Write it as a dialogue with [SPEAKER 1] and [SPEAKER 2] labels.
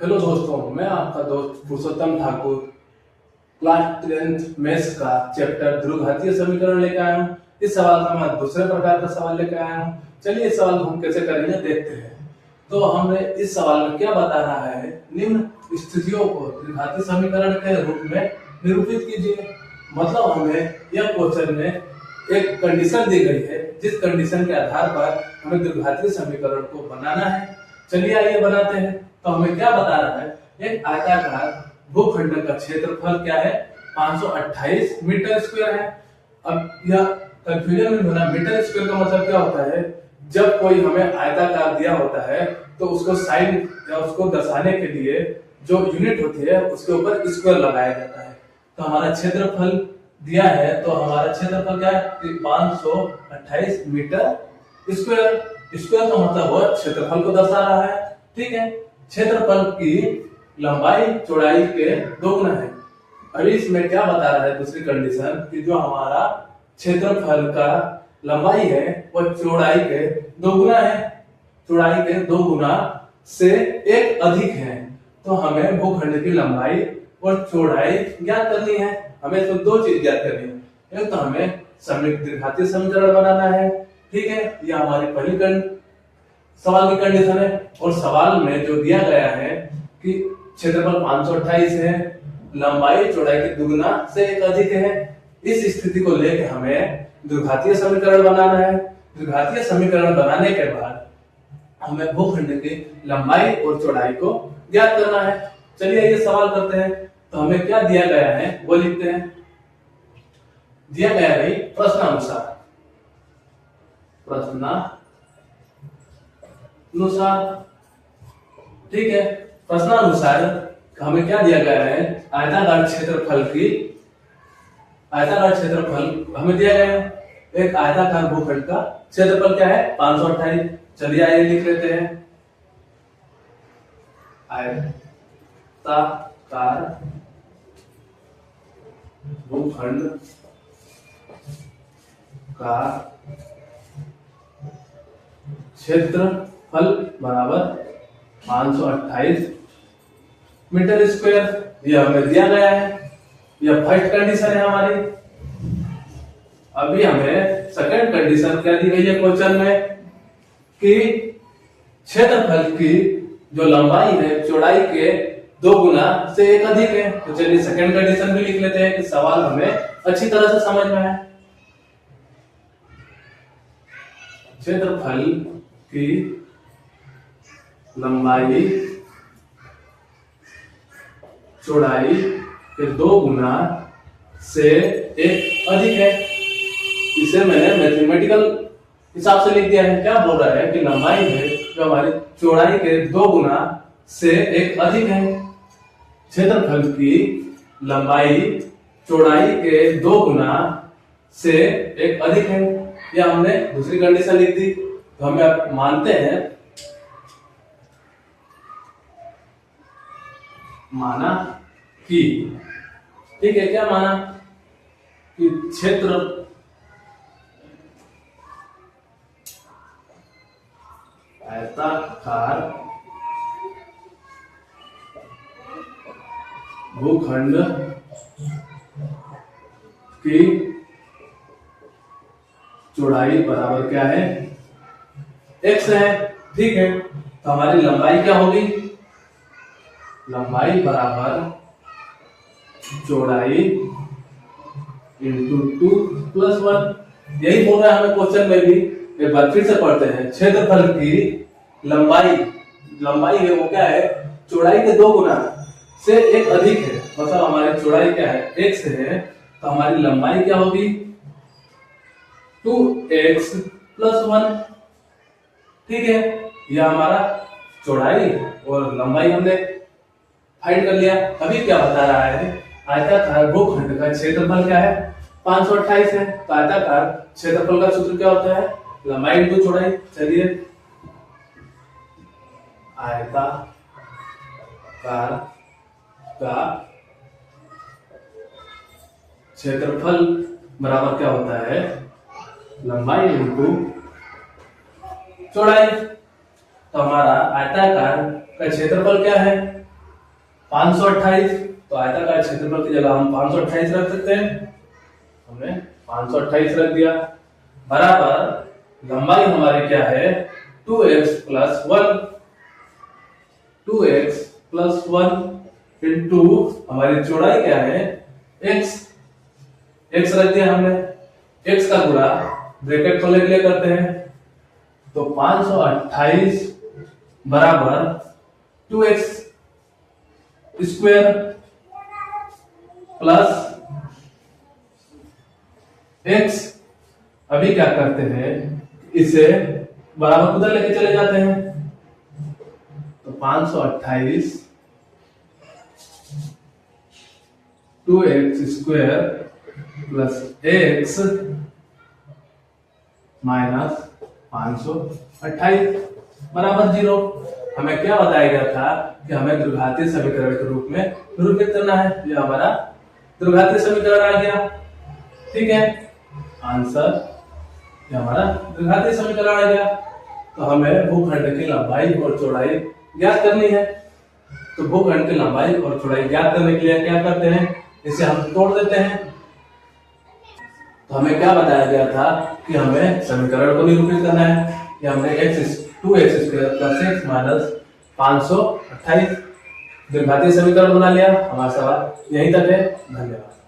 [SPEAKER 1] Hello दोस्तों, मैं आपका दोस्त पुरुषोत्तम ठाकुर क्लास 10th मैथ्स का चैप्टर ध्रुवघातीय समीकरण लेकर आया हूँ। इस सवाल का मैं दूसरे प्रकार का सवाल लेकर आया हूँ। चलिए इस सवाल को हम कैसे करेंगे देखते हैं। तो हमें इस सवाल में क्या बता रहा है, निम्न स्थितियों को द्विघाती समीकरण के रूप में निरूपित कीजिए। मतलब हमें यह क्वेश्चन में एक कंडीशन दी गई है, जिस कंडीशन के आधार पर हमें द्विघातीय समीकरण को बनाना है। चलिए आइए बनाते हैं। तो हमें क्या बता रहा है, एक आयताकार भूखंड का क्षेत्रफल क्या है, 528 मीटर स्क्वायर है। अब यह कंफ्यूजन में होना, मीटर स्क्वायर का मतलब क्या होता है, जब कोई हमें आयताकार दिया होता है तो उसको साइन या उसको दर्शाने के लिए जो यूनिट होती है उसके ऊपर स्क्वायर लगाया जाता है। तो हमारा क्षेत्रफल दिया है, तो हमारा क्षेत्रफल क्या है, 528 मीटर स्क्वायर। स्क्वायर का मतलब वो क्षेत्रफल को दर्शा रहा है। ठीक है, क्षेत्रफल की लंबाई चौड़ाई के दोगुना है। अभी इसमें क्या बता रहा है, दूसरी कंडीशन कि जो हमारा क्षेत्रफल का लंबाई है वो चौड़ाई के दोगुना है, चौड़ाई के दोगुना से एक अधिक है। तो हमें भूखंड की लंबाई और चौड़ाई ज्ञात करनी है। हमें इसमें दो चीज ज्ञात करनी है, एक तो हमें द्विघातीय समीकरण बनाना है। ठीक है, यह हमारी पहली सवाल की कंडीशन है। और सवाल में जो दिया गया है कि क्षेत्रफल 528 है, लंबाई चौड़ाई के दुगुना से एक अधिक है, इस स्थिति को लेकर हमें द्विघातीय समीकरण बनाना है। द्विघातीय समीकरण बनाने के बाद हमें भूखंड की लंबाई और चौड़ाई को ज्ञात करना है। चलिए ये सवाल करते हैं। तो हमें क्या दिया गया है वो लिखते हैं। दिया गया है प्रश्नानुसार ठीक है, प्रश्नानुसार हमें क्या दिया गया है, आयताकार क्षेत्रफल हमें दिया गया है। एक आयताकार भूखंड का क्षेत्रफल क्या है, 528। चलिए आइए लिख लेते हैं। आयताकार भूखंड का क्षेत्रफल बराबर 528 मीटर स्क्वायर, यह हमें दिया गया है। यह फर्स्ट कंडीशन है हमारी। अभी हमें सेकंड कंडीशन क्या दी गई है क्वेश्चन में, कि क्षेत्रफल की जो लंबाई है चौड़ाई के दोगुना से एक अधिक है। तो चलिए सेकंड कंडीशन भी लिख लेते हैं कि सवाल हमें अच्छी तरह से समझ में है। क्षेत्रफल की लंबाई चौड़ाई के दोगुना से एक अधिक है। इसे मैंने मैथमेटिकल हिसाब से लिख दिया है। क्या बोल रहा है कि लंबाई है जो हमारी चौड़ाई के दोगुना से एक अधिक है। क्षेत्रफल की लंबाई चौड़ाई के दोगुना से एक अधिक है, यह हमने दूसरी कंडीशन लिख दी। तो हमें आप मानते हैं, माना कि, ठीक है, क्या माना कि क्षेत्र आयताकार भूखंड की चौड़ाई बराबर क्या है, x है। ठीक है, तो हमारी लंबाई क्या होगी, लंबाई बराबर चौड़ाई इंटू 2+1। यही बोल रहा है हमें क्वेश्चन में भी। एक बार फिर से पढ़ते हैं। क्षेत्रफल की लंबाई है वो क्या है, चौड़ाई के दोगुना से एक अधिक है। मतलब हमारी चौड़ाई क्या है, x है, तो हमारी लंबाई क्या होगी, 2x+1। ठीक है, यह हमारा चौड़ाई और लंबाई हमने फाइंड कर लिया। अभी क्या बता रहा है, आयताकार भूखंड का क्षेत्रफल क्या है, 528 है। तो आयताकार क्षेत्रफल का सूत्र क्या होता है, लंबाई इंटू चौड़ाई। चलिए, आयताकार का क्षेत्रफल बराबर क्या होता है, लंबाई इंटू चौड़ाई। तो हमारा आयताकार का क्षेत्रफल क्या है, 528, तो आयताकार क्षेत्रफल की जगह हम 528 रख सकते हैं। हमने 528 रख दिया, बराबर लंबाई हमारी क्या है 2x plus 1, 2x plus 1 into हमारी चौड़ाई क्या है x, x रख दिया हमने, x का गुणा ब्रैकेट खोलने के लिए करते हैं, तो 528 बराबर 2x स्क्वायर प्लस x। अभी क्या करते हैं, इसे बराबर उधर लेके चले जाते हैं, तो 528 2x square plus x minus 528 बराबर 0। हमें क्या बताया गया था कि हमें द्विघातीय समीकरण के रूप में निरूपित करना है। ये हमारा द्विघातीय समीकरण आ गया, ठीक है, आंसर ये हमारा द्विघातीय समीकरण आ गया। तो हमें भूखंड की लंबाई और चौड़ाई ज्ञात करनी है। तो भूखंड की लंबाई और चौड़ाई ज्ञात करने के लिए क्या करते हैं, इसे हम तोड़ देते हैं। तो हमें क्या बताया गया था कि हमें समीकरण को निरूपित करना है। कि हमने 2x square plus x minus 528 द्विघातीय समीकरण बना लिया। हमारा सवाल यहीं तक है। धन्यवाद।